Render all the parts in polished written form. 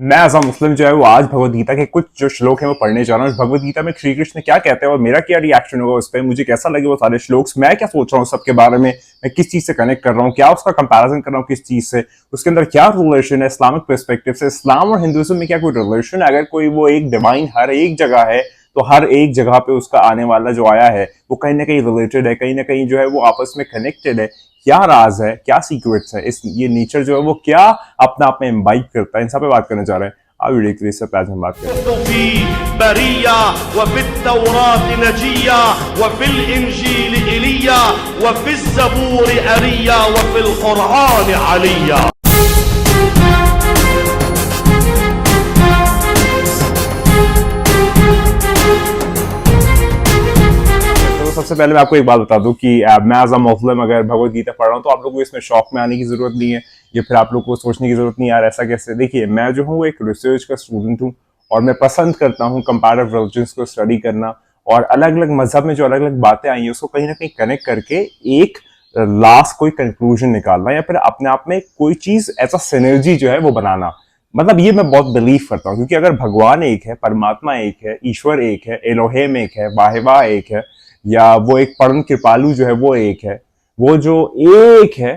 मैं as a मुस्लिम जो है वो आज भगवत गीता के कुछ जो श्लोक हैं वो पढ़ने जा रहा हूँ। भगवत गीता में श्री कृष्ण क्या कहते हैं और मेरा क्या रिएक्शन होगा उस पर, मुझे कैसा लगे वो सारे श्लोक्स, मैं क्या सोच रहा हूँ सबके बारे में, मैं किस चीज से कनेक्ट कर रहा हूँ, क्या उसका कंपैरिजन कर रहा हूँ किस चीज से, उसके अंदर क्या रिलेशन है इस्लामिक पर्सपेक्टिव से, इस्लाम और हिंदुइज्म में क्या कोई रिलेशन है, अगर कोई वो एक डिवाइन हर एक जगह है तो हर एक जगह पे उसका आने वाला जो आया है वो कहीं ना कहीं रिलेटेड है, कहीं ना कहीं जो है वो आपस में कनेक्टेड है। क्या राज है, क्या सीक्रेट्स है, इस ये नेचर जो है वो क्या अपना आप में इम्बाइब करता है, इन सब पे बात करने जा रहे हैं। आप वीडियो के लिए सब आज हम बात करें। तो सबसे पहले मैं आपको एक बात बता दूं कि मैं एज अ मुस्लिम अगर भगवत गीता पढ़ रहा हूँ तो आप लोगों को इसमें शौक में आने की जरूरत नहीं है, या फिर आप लोग को सोचने की जरूरत नहीं यार ऐसा कैसे। देखिए, मैं जो हूँ वो एक रिसर्च का स्टूडेंट हूँ और मैं पसंद करता हूँ कंपैरेटिव रिलीजन्स को स्टडी करना और अलग अलग मजहब में जो अलग अलग बातें आई हैं उसको कहीं ना कहीं कनेक्ट करके एक लास्ट कोई कंक्लूजन निकालना या फिर अपने आप में कोई चीज ऐसा सिनर्जी जो है वो बनाना। मतलब ये मैं बहुत बिलीव करता हूँ, क्योंकि अगर भगवान एक है, परमात्मा एक है, ईश्वर एक है, एलोहेम एक है, वाहिवा एक है, या वो एक परम कृपालु जो है वो एक है, वो जो एक है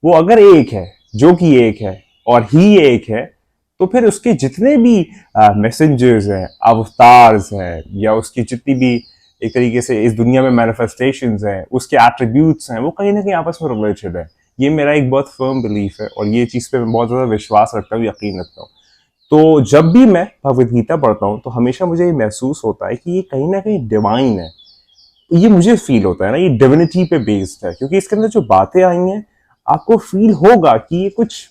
वो अगर एक है, जो कि एक है और ही एक है, तो फिर उसके जितने भी मैसेंजर्स हैं, अवतार्स हैं, या उसकी जितनी भी एक तरीके से इस दुनिया में मैनिफेस्टेशंस हैं, उसके एट्रीब्यूट्स हैं, वो कहीं ना कहीं आपस में रिलेटेड है। ये मेरा एक बहुत फर्म बिलीफ है और ये चीज पे मैं बहुत ज्यादा विश्वास रखता हूँ, यकीन रखता हूँ। तो जब भी मैं भगवत गीता पढ़ता हूँ तो हमेशा मुझे ये महसूस होता है कि ये कहीं ना कहीं डिवाइन है। ये मुझे फील होता है ना, ये डिविनिटी पे बेस्ड है, क्योंकि इसके अंदर जो बातें आई हैं आपको फील होगा कि ये कुछ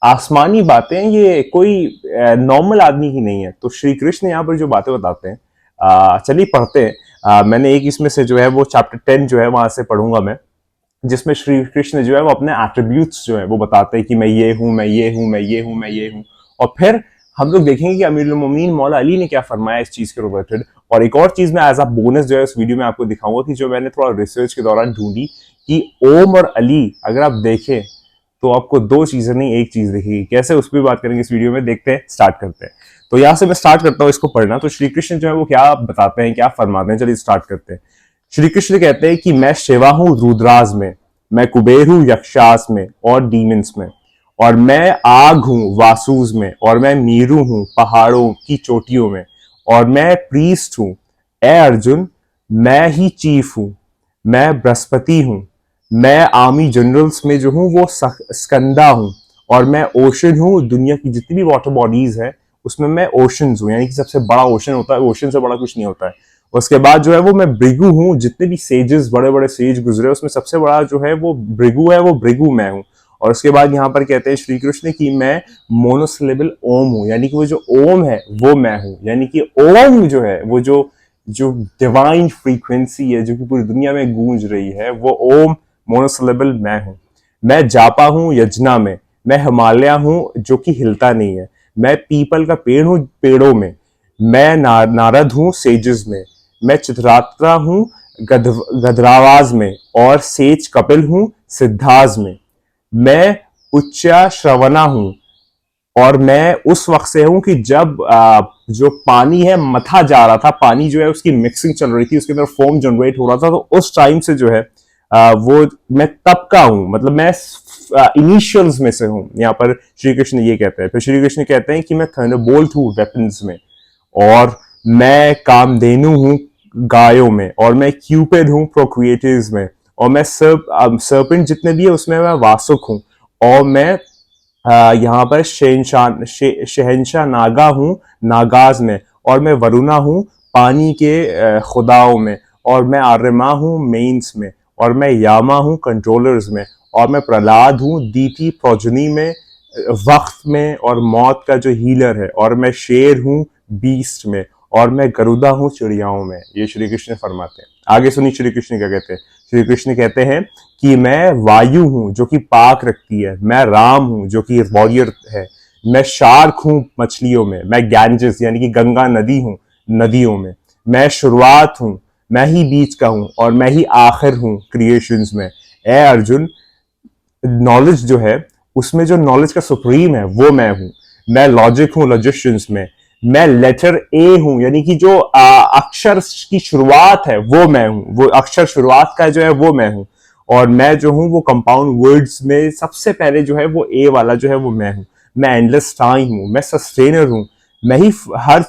आसमानी बातें हैं, ये कोई नॉर्मल आदमी की नहीं है। तो श्री कृष्ण यहाँ पर जो बातें बताते हैं, चलिए पढ़ते हैं। मैंने एक इसमें से जो है वो चैप्टर 10 जो है वहां से पढ़ूंगा मैं, जिसमें श्री कृष्ण जो है वो अपने एट्रीब्यूट्स जो है वो बताते हैं कि मैं ये हूं, मैं ये हूं, मैं ये हूं, मैं ये हूं। और फिर हम लोग देखेंगे कि अमीरुल मोमिनीन मौला अली ने क्या फरमाया इस चीज के रिलेटेड। और एक और चीज मैं एज अ बोनस जो है इस वीडियो में आपको दिखाऊंगा कि जो मैंने थोड़ा रिसर्च के दौरान ढूंढी कि ओम और अली अगर आप देखें तो आपको दो चीजें नहीं एक चीज दिखेगी। कैसे, उस पर बात करेंगे इस वीडियो में, देखते हैं, स्टार्ट करते हैं। तो यहां से मैं स्टार्ट करता हूँ इसको पढ़ना। तो श्री कृष्ण जो है वो क्या बताते हैं, क्या फरमाते हैं, चलिए स्टार्ट करते हैं। श्री कृष्ण कहते हैं कि मैं शिवा हूं रुद्राज में, मैं कुबेर हूं यक्षास में और डीमंस में, और मैं आग हूं वासुस में, और मैं मीरू हूं पहाड़ों की चोटियों में, और मैं प्रीस्ट हूं। ए अर्जुन, मैं ही चीफ हूं, मैं बृहस्पति हूं, मैं आर्मी जनरल्स में जो हूं वो स्कंदा हूं, और मैं ओशन हूं। दुनिया की जितनी भी वाटर बॉडीज है उसमें मैं ओशन हूं, यानी कि सबसे बड़ा ओशन होता है, ओशन से बड़ा कुछ नहीं होता है। उसके बाद जो है वो मैं भृगु हूँ, जितने भी सेजेस बड़े बड़े सेज गुजरे उसमें सबसे बड़ा जो है वो भृगु है, वो भृगु मैं हूँ। और उसके बाद यहाँ पर कहते हैं श्री कृष्ण की मैं मोनोसिलेबल ओम हूँ, यानी कि वो जो ओम है वो मैं हूँ, यानी कि ओम जो है वो जो जो डिवाइन फ्रीक्वेंसी है जो कि पूरी दुनिया में गूंज रही है, वो ओम मोनोसिलेबल मैं हूँ। मैं जापा हूँ यजना में, मैं हिमालय हूँ जो कि हिलता नहीं है, मैं पीपल का पेड़ हूँ पेड़ों में, मैं नारद हूँ सेजेस में, मैं चित्रात्रा हूँ गधरावाज में, और सेज कपिल हूँ सिद्धाज में, मैं उच्चा श्रवणा हूँ, और मैं उस वक्त से हूं कि जब जो पानी है मथा जा रहा था, पानी जो है उसकी मिक्सिंग चल रही थी, उसके अंदर फोम जनरेट हो रहा था, तो उस टाइम से जो है वो मैं तब का हूं, मतलब मैं इनिशियल्स में से हूं। यहाँ पर श्री कृष्ण ये कहते हैं। फिर श्री कृष्ण कहते हैं कि मैं थंडरबोल्ट हूं वेपन्स में, और मैं कामधेनु हूं गायों में, और मैं क्यूपिड हूं प्रोक्रिएटिव्स में, और मैं सर्पेंट जितने भी है उसमें मैं वासुक हूं, और मैं यहाँ पर शहनशाह नागा हूँ नागाज में, और मैं वरुणा हूँ पानी के खुदाओं में, और मैं आर्यमा हूँ मेंस में, और मैं यामा हूँ कंट्रोलर्स में, और मैं प्रहलाद हूँ दीति प्रोजनी में, वक्त में और मौत का जो हीलर है, और मैं शेर हूँ बीस्ट में, और मैं गरुदा हूँ चिड़ियाओं में। ये श्री कृष्ण फरमाते हैं। आगे सुनिए श्री कृष्ण क्या कहते हैं। श्री कृष्ण कहते हैं कि मैं वायु हूं जो कि पाक रखती है, मैं राम हूं जो कि वॉरियर है, मैं शार्क हूं मछलियों में, मैं गैंजेस यानी कि गंगा नदी हूं नदियों में, मैं शुरुआत हूं, मैं ही बीच का हूं, और मैं ही आखिर हूं क्रिएशंस में। ए अर्जुन, नॉलेज जो है उसमें जो नॉलेज का सुप्रीम है वो मैं हूं, मैं लॉजिक हूँ लॉजिशियंस में, मैं लेटर ए हूं, यानी कि जो अक्षर की शुरुआत है वो मैं हूं, वो अक्षर शुरुआत का जो है वो मैं हूं। और मैं जो हूं वो कंपाउंड वर्ड्स में सबसे पहले जो है वो ए वाला जो है वो मैं हूं। मैं एंडलेस टाइम हूं, मैं सस्टेनर हूं, मैं ही हर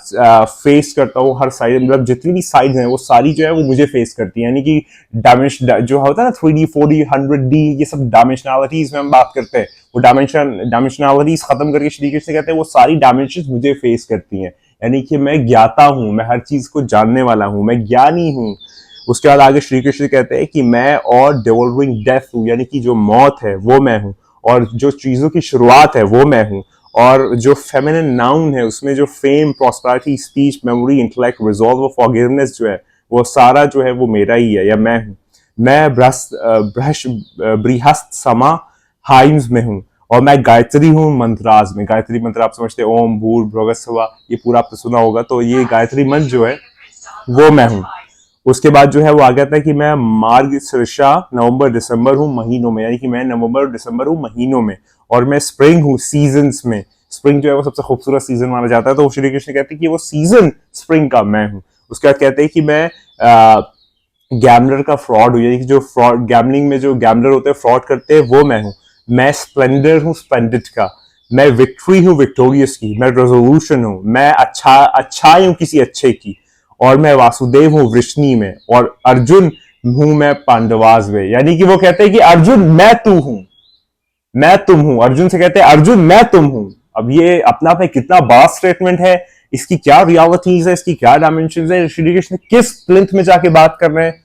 फेस करता हूँ, हर साइड मतलब जितनी भी साइड्स हैं वो सारी जो है वो मुझे फेस करती है। यानी कि डायमेंशन जो होता है ना 3D 4D 100D, ये सब डायमेंशनलिटीज में हम बात करते हैं, वो डायमेंशनलिटीज खत्म करके श्री कृष्ण कहते हैं वो सारी डायमेंशन मुझे फेस करती हैं। यानी कि मैं ज्ञाता हूं, मैं हर चीज को जानने वाला हूं, मैं ज्ञानी हूं। उसके बाद आगे श्री कृष्ण कहते हैं कि मैं और डिवोलरिंग डेथ हूं, यानी कि जो मौत है वो मैं हूं, और जो चीजों की शुरुआत है वो मैं हूं। और जो फेमिनिन नाउन है उसमें जो fame, prosperity, speech, memory, intellect, resolve, forgiveness जो है वो सारा जो है वो मेरा ही है या मैं हूं। मैं बृहस्थ समा हाइम्स में हूं, और मैं गायत्री हूँ मंत्राज में। गायत्री मंत्र आप समझते हैं, ओम भूर भुवस्सुवः, ये पूरा आपने सुना होगा। तो ये गायत्री मंत्र जो है वो मैं हूँ। उसके बाद जो है वो आ गया था कि मैं मार्ग शीर्षा नवंबर दिसंबर हूँ महीनों में, यानी कि मैं नवंबर और दिसंबर हूँ महीनों में। और मैं स्प्रिंग हूँ सीजन्स में। स्प्रिंग जो है वो सबसे खूबसूरत सीजन माना जाता है, तो श्री कृष्ण कहते हैं कि वो सीजन स्प्रिंग का मैं हूँ। उसके बाद कहते हैं कि मैं गैमलर का फ्रॉड हूँ, यानी कि जो फ्रॉड गैमलिंग में जो गैमलर होते हैं फ्रॉड करते हैं वो मैं हूँ। मैं स्प्लेंडर हूँ स्प्लेंडिड का। मैं विक्ट्री हूँ विक्टोरियस की। मैं रेजोल्यूशन हूँ, मैं अच्छाई हूँ किसी अच्छे की। और मैं वासुदेव हूँ वृष्णि में। और अर्जुन हूं मैं पांडवाज में, यानी कि वो कहते हैं कि अर्जुन मैं तू हूं, मैं तुम हूं। अर्जुन से कहते हैं अर्जुन मैं तुम हूं। अब ये अपना पे कितना बड़ा स्टेटमेंट है, इसकी क्या रियलिटीज है, इसकी क्या डायमेंशन है, श्री कृष्ण किस प्लिंथ में जाके बात कर रहे हैं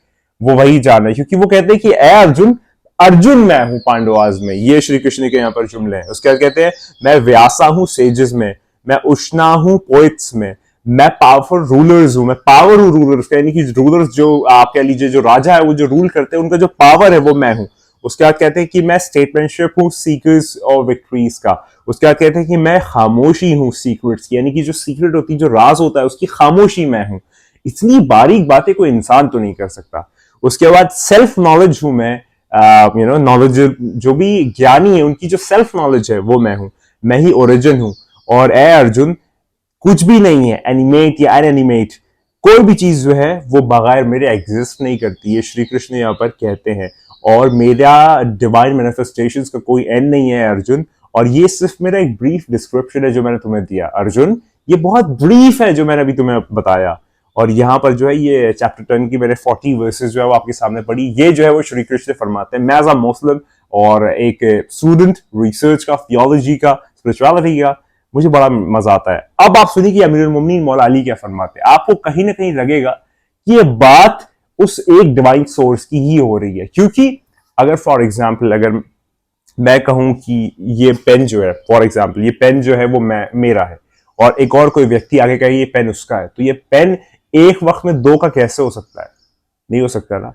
वो वही जान है। क्योंकि वो कहते हैं कि ए अर्जुन, अर्जुन मैं हूं पांडवाज में। ये श्री कृष्ण के यहाँ पर जुमले हैं। उसके बाद कहते हैं मैं व्यासा हूं सेजेस में, मैं उष्णा हूं पोइट्स में, मैं पावरफुल रूलर्स हूं, मैं पावर हूं रूलर्स का, यानी कि रूलर्स जो आप कह लीजिए जो राजा है वो जो रूल करते हैं उनका जो पावर है वो मैं हूं। उसके बाद कहते हैं कि मैं स्टेटमेंटशिप हूँ सीकर्स और विक्ट्रीज का। उसके बाद कहते हैं कि मैं खामोशी हूँ सीक्रेट्स की, यानी कि जो सीक्रेट होती है जो राज होता है उसकी खामोशी मैं हूँ। इतनी बारीक बातें कोई इंसान तो नहीं कर सकता। उसके बाद सेल्फ नॉलेज हूं मैं, नॉलेज जो भी ज्ञानी है उनकी जो सेल्फ नॉलेज है वो मैं हूं। मैं ही ओरिजिन हूं। और ए अर्जुन, कुछ भी नहीं है एनिमेट या अनएनिमेट, कोई भी चीज जो है वो बगैर मेरे एग्जिस्ट नहीं करती, ये श्री कृष्ण यहाँ पर कहते हैं। और मेरा डिवाइन मैनिफेस्टेशंस का कोई एंड नहीं है अर्जुन। और ये सिर्फ मेरा एक ब्रीफ डिस्क्रिप्शन है जो मैंने तुम्हें दिया अर्जुन, ये बहुत ब्रीफ है जो मैंने अभी तुम्हें बताया। और यहाँ पर जो है ये चैप्टर 10 की मैंने 40 वर्सेस जो है वो आपके सामने पढ़ी। ये जो है वो श्री कृष्ण फरमाते हैं। मैं एज अ मुस्लिम और एक स्टूडेंट रिसर्च का, थियोलॉजी का, स्पिरिचुअलिटी का, मुझे बड़ा मजा आता है। अब आप सुनिए कि अमीरुल मोमिनीन मौला अली क्या फरमाते हैं। आपको कहीं ना कहीं लगेगा कि ये बात उस एक डिवाइन सोर्स की ही हो रही है, क्योंकि अगर फॉर एग्जाम्पल अगर मैं कहूं कि ये पेन जो है, फॉर एग्जाम्पल ये पेन जो है वो मेरा है, और एक और कोई व्यक्ति आगे कहे ये पेन उसका है, तो ये पेन एक वक्त में दो का कैसे हो सकता है? नहीं हो सकता ना।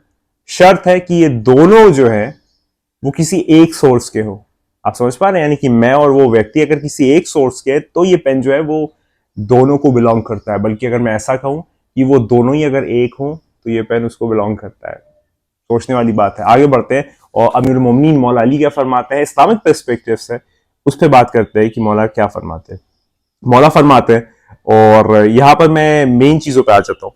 शर्त है कि ये दोनों जो है वो किसी एक सोर्स के हो। आप समझ पा रहे हैं? यानी कि मैं और वो व्यक्ति अगर किसी एक सोर्स के, तो ये पेन जो है वो दोनों को बिलोंग करता है। बल्कि अगर मैं ऐसा कहूं कि वो दोनों ही अगर एक हो तो ये पेन उसको बिलोंग करता है। सोचने वाली बात है। आगे बढ़ते हैं और अमीरुल मोमिनीन मौला अली क्या फरमाते हैं इस्लामिक पर्सपेक्टिव से, उस पर बात करते हैं कि मौला क्या फरमाते हैं। मौला फरमाते हैं, और यहां पर मैं मेन चीजों पे आ जाता हूं।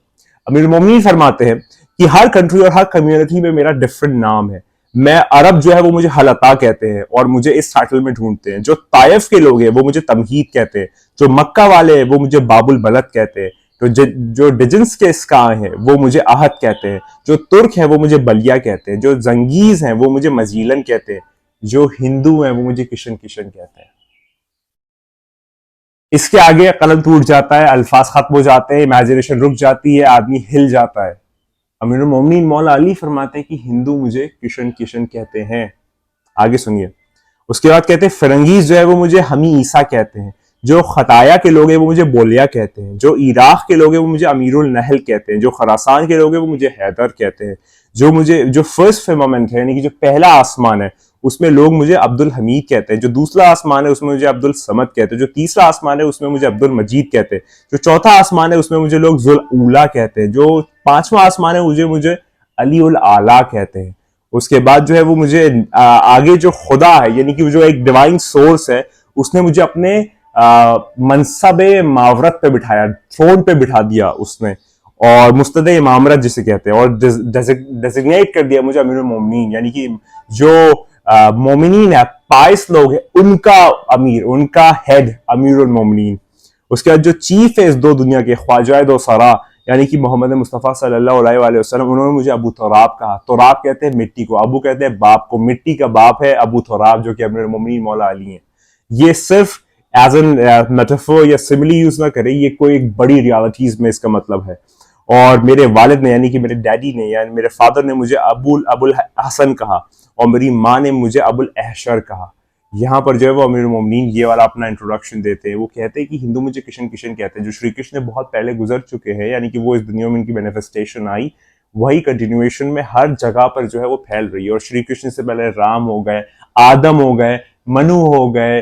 अमीरुल मोमिनीन फरमाते हैं कि हर कंट्री और हर कम्युनिटी में मेरा डिफरेंट नाम है। मैं अरब जो है वो मुझे हलता कहते हैं और मुझे इस टाइटल में ढूंढते हैं। जो ताइफ के लोग हैं वो मुझे तमहीद कहते हैं। जो मक्का वाले हैं वो मुझे बाबुल बलद कहते हैं। तो जो डिजन्स के स्कां हैं वो मुझे आहद कहते हैं। जो तुर्क है वो मुझे बलिया कहते हैं। जो जंगीज हैं वो मुझे मजीलन कहते हैं। जो हिंदू हैं वो मुझे किशन किशन कहते हैं। इसके आगे कलम टूट जाता है, अल्फाज खत्म हो जाते हैं, इमेजिनेशन रुक जाती है, आदमी हिल जाता है। अमीरुल मोमिनीन मौला अली फरमाते हैं कि हिंदू मुझे किशन किशन कहते हैं। आगे सुनिए। उसके बाद कहते हैं फिरंगीज जो है वो मुझे हमी ईसा कहते हैं। जो खताया के लोग हैं वो मुझे बोलिया कहते हैं। जो इराक के लोग हैं वो मुझे अमीरुल नहल कहते हैं। जो खरासान के लोग हैं वो मुझे हैदर कहते हैं। जो फर्स्ट फर्मामेंट है, यानी कि जो पहला आसमान है, उसमें लोग मुझे अब्दुल हमीद कहते हैं। जो दूसरा आसमान है उसमें मुझे अब्दुल समद कहते हैं। जो तीसरा आसमान है उसमें मुझे अब्दुल मजीद कहते हैं। जो चौथा आसमान है उसमें मुझे लोग जुल उला कहते हैं। जो पांचवा आसमान है मुझे अली उल आला कहते हैं। उसके बाद जो है वो मुझे आगे जो खुदा है, यानी कि जो एक डिवाइन सोर्स है, उसने मुझे अपने मनसब मावरत पे बिठाया, थ्रोन पे बिठा दिया उसने, और मुस्तद इमामरत जिसे कहते हैं, और डेजिग्नेट कर दिया मुझे अमीरुल मोमिनीन, यानी कि जो मोमिनीन है, पाइस लोग हैं, उनका अमीर, उनका हेड अमीरुल मोमिनीन। उसके बाद जो चीफ है इस दो दुनिया के, ख्वाजा दो सरा, यानी कि मोहम्मद मुस्तफ़ा सल्लल्लाहु अलैहि वसल्लम, उन्होंने मुझे अबू तुराब कहा। तुराब कहते हैं मिट्टी को, अबू कहते हैं बाप को, मिट्टी का बाप है अबू तुराब जो कि अमीरुल मोमिनीन मौला अली हैं। ये सिर्फ एज एन मेटाफोर या सिमिली यूज ना करें, ये कोई एक बड़ी रियलिटीज में इसका मतलब है। और मेरे वालिद ने, यानी कि मेरे डैडी ने, यानी मेरे फादर ने मुझे अबुल हसन कहा, और मेरी माँ ने मुझे अबुल अहशर कहा। यहाँ पर जो है वो अमीरुल मोमिनीन ये वाला अपना इंट्रोडक्शन देते हैं। वो कहते हैं कि हिंदू मुझे किशन किशन कहते हैं, जो श्री कृष्ण बहुत पहले गुजर चुके हैं, यानी कि वो इस दुनिया में उनकी मैनिफेस्टेशन आई, वही कंटिन्यूएशन में हर जगह पर जो है वो फैल रही है। और श्री कृष्ण से पहले राम हो गए, आदम हो गए, मनु हो गए,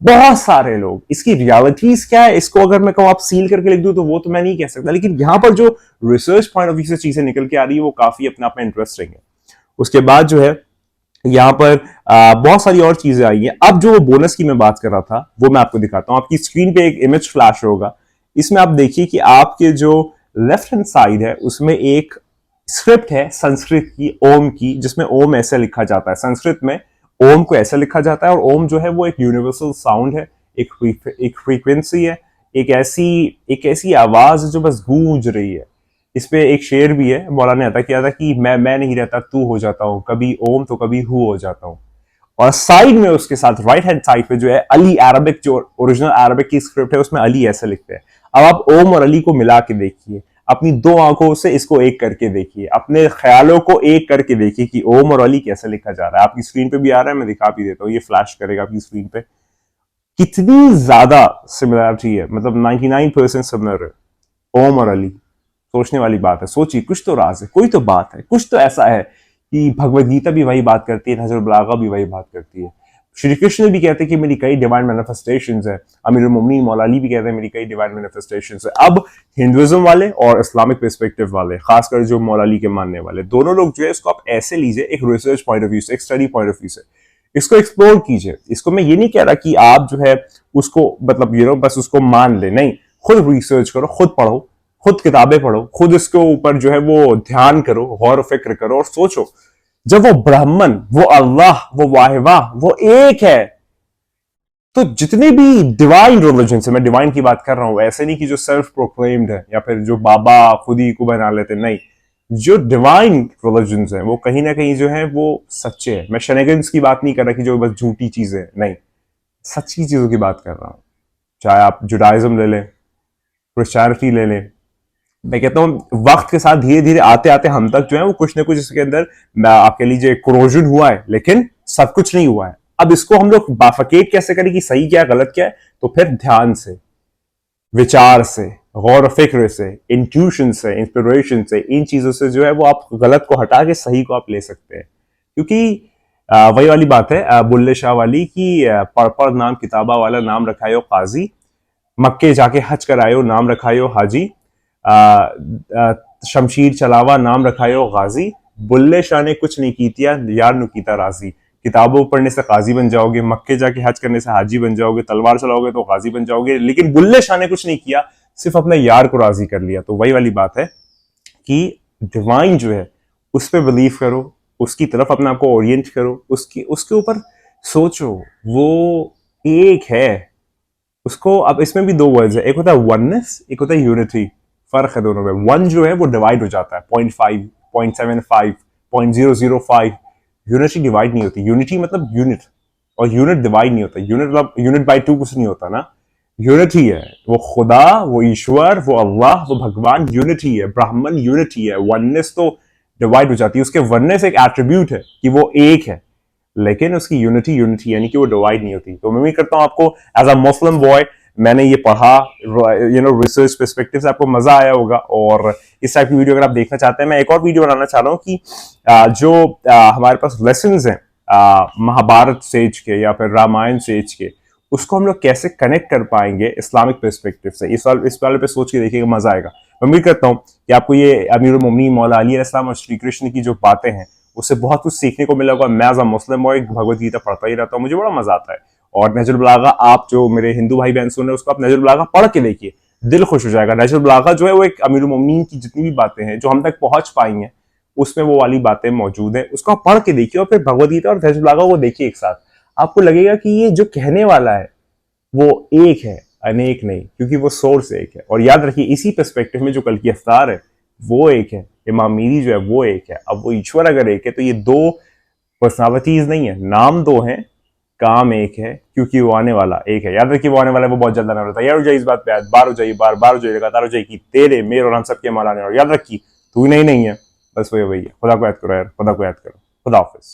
बहुत सारे लोग। इसकी रियलिटीज क्या है, इसको अगर मैं कहूँ आप सील करके लिख दूं तो वो तो मैं नहीं कह सकता, लेकिन यहाँ पर जो रिसर्च पॉइंट ऑफ व्यू से चीजें निकल के आ रही है वो काफी अपने आप में इंटरेस्टिंग है। उसके बाद जो है यहाँ पर बहुत सारी और चीजें आई हैं। अब जो बोनस की मैं बात कर रहा था वो मैं आपको दिखाता हूँ। आपकी स्क्रीन पे एक इमेज फ्लैश होगा, इसमें आप देखिए कि आपके जो लेफ्ट हैंड साइड है उसमें एक स्क्रिप्ट है संस्कृत की, ओम की, जिसमें ओम ऐसे लिखा जाता है। संस्कृत में ओम को ऐसे लिखा जाता है, और ओम जो है वो एक यूनिवर्सल साउंड है, एक फ्रीक्वेंसी है, एक ऐसी आवाज है जो बस गूंज रही है। इस पे एक शेर भी है, मौलाना ने अता किया था कि मैं नहीं रहता तू हो जाता हूँ, कभी ओम तो कभी हु हो जाता हूँ। और साइड में उसके साथ राइट हैंड साइड पे जो है अली, अरबिक जो ओरिजिनल अरबिक की स्क्रिप्ट है उसमें अली ऐसे लिखते हैं। अब आप ओम और अली को मिला के देखिए, अपनी दो आंखों से इसको एक करके देखिए, अपने ख्यालों को एक करके देखिए कि ओम और अली कैसे लिखा जा रहा है। आपकी स्क्रीन पे भी आ रहा है, मैं दिखा भी देता हूँ, ये फ्लैश करेगा आपकी स्क्रीन पे। कितनी ज्यादा सिमिलरिटी है, मतलब 99% सिमिलर है ओम और अली। सोचने वाली बात है, सोचिए, कुछ तो राज है, कोई तो बात है, कुछ तो ऐसा है कि भगवत गीता भी वही बात करती है, नजर बलागा भी वही बात करती है। श्री कृष्ण भी कहते हैं कि मेरी कई डिवाइन मैनिफेस्टेशंस है, अमीरुल मोमिनीन मौला अली भी कहते हैं मेरी कई डिवाइन मैनिफेस्टेशंस है। अब हिंदुइज्म वाले और इस्लामिक पर्सपेक्टिव वाले, खासकर जो मौला अली के मानने वाले, दोनों लोग जो है इसको आप ऐसे लीजिए, एक रिसर्च पॉइंट ऑफ व्यू से, एक स्टडी पॉइंट ऑफ व्यू से इसको एक्सप्लोर कीजिए। इसको मैं ये नहीं कह रहा कि आप जो है उसको मतलब बस उसको मान ले, नहीं, खुद रिसर्च करो, खुद पढ़ो, खुद किताबें पढ़ो, खुद इसके ऊपर जो है वो ध्यान करो, गौर फिक्र करो और सोचो, जब वो ब्राह्मण, वो अल्लाह, वो वाहिवा, वो एक है, तो जितने भी डिवाइन रिलीजन है, मैं डिवाइन की बात कर रहा हूं, ऐसे नहीं कि जो सेल्फ प्रोक्लेम्ड है या फिर जो बाबा खुद ही को बना लेते, नहीं, जो डिवाइन रिलीजन है वो कहीं ना कहीं जो है वो सच्चे हैं। मैं शेनेगन्स की बात नहीं कर रहा कि जो बस झूठी चीजें, नहीं, सच्ची चीजों की बात कर रहा हूं। चाहे आप जुडाइज्म ले लें, क्रिश्चियनिटी ले लें, मैं कहता हूं वक्त के साथ धीरे धीरे आते आते हम तक जो है वो कुछ ना कुछ इसके अंदर आप कह लीजिए कोरोजन हुआ है, लेकिन सब कुछ नहीं हुआ है। अब इसको हम लोग बाफकेट कैसे करें कि सही क्या गलत क्या है, तो फिर ध्यान से, विचार से, गौर फिक्र से, इंट्यूशन से, इंस्पिरेशन से, इन चीजों से जो है वो आप गलत को हटा के सही को आप ले सकते हैं। क्योंकि वही वाली बात है बुल्ले शाह वाली की, पढ़ नाम किताबा वाला नाम रखायो काजी, मक्के जाके हज करायो नाम रखायो हाजी, शमशीर चलावा नाम रखायो गाजी, बुल्ले शाह ने कुछ नहीं कीतिया यार नु कीता राजी। किताबों पढ़ने से काजी बन जाओगे, मक्के जाके हज करने से हाजी बन जाओगे, तलवार चलाओगे तो गाजी बन जाओगे, लेकिन बुल्ले शाह ने कुछ नहीं किया, सिर्फ अपने यार को राजी कर लिया। तो वही वाली बात है कि डिवाइन जो है उस पर बिलीव करो, उसकी तरफ अपने आप को ओरिएंट करो, उसके ऊपर सोचो, वो एक है। उसको, अब इसमें भी दो वर्ड्स है, एक होता है वननेस, एक होता है यूनिटी। फर्क है दोनों में। वन जो है वो डिवाइड हो जाता है, 0.5, 0.75, 0.005। यूनिटी डिवाइड नहीं होती। यूनिटी मतलब यूनिट, और यूनिट डिवाइड नहीं होता। यूनिट मतलब यूनिट बाय 2 कुछ नहीं होता ना। यूनिटी है, वो खुदा, वो ईश्वर, वो अल्लाह, वो भगवान यूनिटी है, ब्राह्मण यूनिटी है। वननेस तो डिवाइड हो जाती है। उसके वननेस एक एट्रीब्यूट है कि वो एक है, लेकिन उसकी यूनिटी यानी कि वो डिवाइड नहीं होती। तो मैं उम्मीद करता हूं आपको एज अ मुस्लिम बॉय मैंने ये पढ़ा, रिसर्च पर्सपेक्टिव से आपको मजा आया होगा। और इस टाइप की वीडियो अगर आप देखना चाहते हैं, मैं एक और वीडियो बनाना चाह रहा हूँ कि जो हमारे पास लेसन्स हैं महाभारत सेज के या फिर रामायण सेज के, उसको हम लोग कैसे कनेक्ट कर पाएंगे इस्लामिक पर्सपेक्टिव से। इस वाले पे सोच के देखिएगा, मजा आएगा। मैं उम्मीद करता हूँ कि आपको ये अमीरुल मोमिनीन मौला अली अलैहिस्सलाम और श्री कृष्ण की जो बातें हैं उससे बहुत कुछ सीखने को मिला होगा। मैं as a Muslim boy Bhagavad Gita पढ़ता ही रहता हूँ, मुझे बड़ा मजा आता है। और नहजुल बलागा आप जो मेरे हिंदू भाई बहन सुन रहे हैं उसको आप नहजुल बलागा पढ़ के देखिए, दिल खुश हो जाएगा। नहजुल बलागा जो है वो एक अमीरुल मोमिनीन की जितनी भी बातें हैं जो हम तक पहुंच पाई हैं उसमें वो वाली बातें मौजूद हैं, उसको आप पढ़ के देखिए और फिर भगवद गीता और नहजुल बलागा को देखिए एक साथ। आपको लगेगा कि ये जो कहने वाला है वो एक है, अनेक नहीं, क्योंकि वो सोर्स एक है। और याद रखिए इसी पर्सपेक्टिव में जो कल की अफ्तार है वो एक है, इमाम मीरी जो है वो एक है। अब वो ईश्वर अगर एक है तो ये दो पर्सनालिटीज नहीं है, नाम दो हैं, काम एक है, क्योंकि वो आने वाला एक है। याद रखिए वो आने वाला है, वो बहुत जल्द आने वाला है। तैयार हो जाइए इस बात पे, आज बार हो जाइए, बार हो जाइए, लगातार हो जाइए कि तेरे मेरे और हम सबके माल आने वाले। याद रखिए तू नहीं है, बस वही है। खुदा को याद करो यार, खुदा को याद करो। खुदा हाफिज।